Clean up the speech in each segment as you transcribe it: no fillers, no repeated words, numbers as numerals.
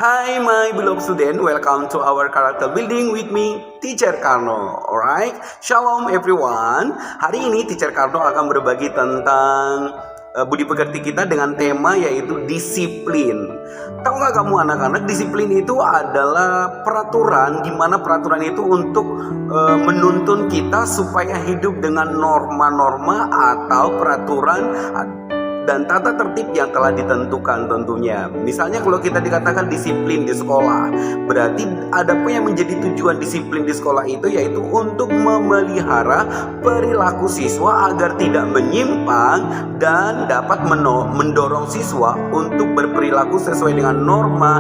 Hi my beloved student, welcome to our character building with me, Teacher Karno. Alright, Shalom everyone. Hari ini Teacher Karno akan berbagi tentang budi pekerti kita dengan tema yaitu disiplin. Tahu nggak kamu anak-anak, disiplin itu adalah peraturan, di mana peraturan itu untuk menuntun kita supaya hidup dengan norma-norma atau peraturan dan tata tertib yang telah ditentukan tentunya. Misalnya kalau kita dikatakan disiplin di sekolah, berarti ada pun yang menjadi tujuan disiplin di sekolah itu yaitu untuk memelihara perilaku siswa agar tidak menyimpang dan dapat mendorong siswa untuk berperilaku sesuai dengan norma,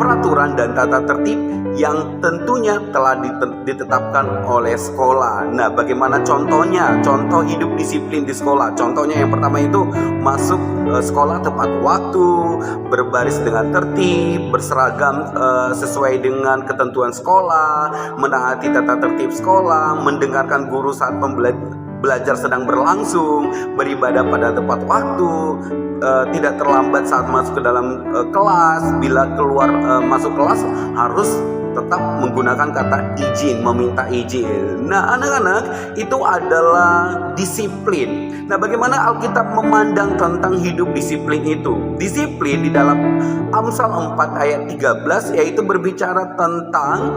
peraturan dan tata tertib yang tentunya telah ditetapkan oleh sekolah. Nah, bagaimana contohnya? Contoh hidup disiplin di sekolah. Contohnya yang pertama itu masuk sekolah tepat waktu, berbaris dengan tertib, berseragam sesuai dengan ketentuan sekolah, menaati tata tertib sekolah, mendengarkan guru saat belajar sedang berlangsung, beribadah pada tepat waktu, tidak terlambat saat masuk ke dalam kelas. Bila keluar masuk kelas harus tetap menggunakan kata izin, meminta izin. Nah, anak-anak, itu adalah disiplin. Nah, bagaimana Alkitab memandang tentang hidup disiplin itu? Disiplin di dalam Amsal 4 ayat 13 yaitu berbicara tentang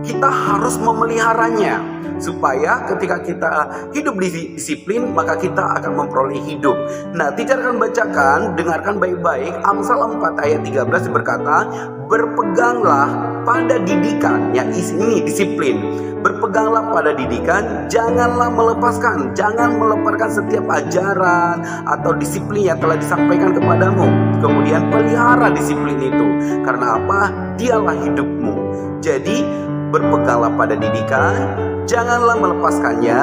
kita harus memeliharanya supaya ketika kita hidup disiplin maka kita akan memperoleh hidup. Nah, teacher akan bacakan, dengarkan baik-baik. Amsal 4 ayat 13 berkata, berpeganglah pada didikan, ya ini disiplin. Berpeganglah pada didikan, jangan melepaskan setiap ajaran atau disiplin yang telah disampaikan kepadamu. Kemudian pelihara disiplin itu, karena apa? Dialah hidupmu. Jadi berpeganglah pada didikan, janganlah melepaskannya,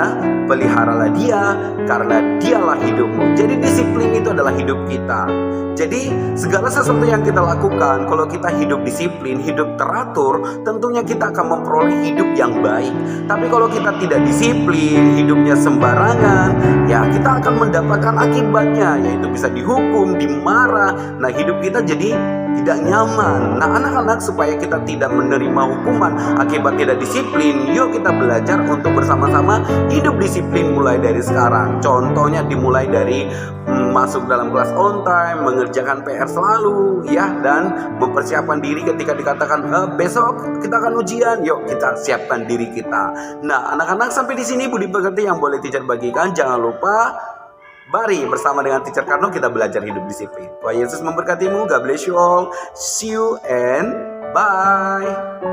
peliharalah dia, karena dialah hidupmu. Jadi disiplin itu adalah hidup kita. Jadi segala sesuatu yang kita lakukan, kalau kita hidup disiplin, hidup teratur, tentunya kita akan memperoleh hidup yang baik. Tapi kalau kita tidak disiplin, hidupnya sembarangan, ya kita akan mendapatkan akibatnya, yaitu bisa dihukum, dimarah. Nah, hidup kita jadi tidak nyaman. Nah, anak-anak, supaya kita tidak menerima hukuman akibat tidak disiplin, yuk kita belajar untuk bersama-sama hidup disiplin mulai dari sekarang. Contohnya dimulai dari masuk dalam kelas on time, mengerjakan PR selalu, ya, dan mempersiapkan diri ketika dikatakan besok kita akan ujian, yuk kita siapkan diri kita. Nah, anak-anak, sampai di sini budi pekerti yang boleh teacher bagikan. Jangan lupa, mari bersama dengan Teacher Karno kita belajar hidup disiplin. Tuhan Yesus memberkatimu. God bless you all. See you and bye.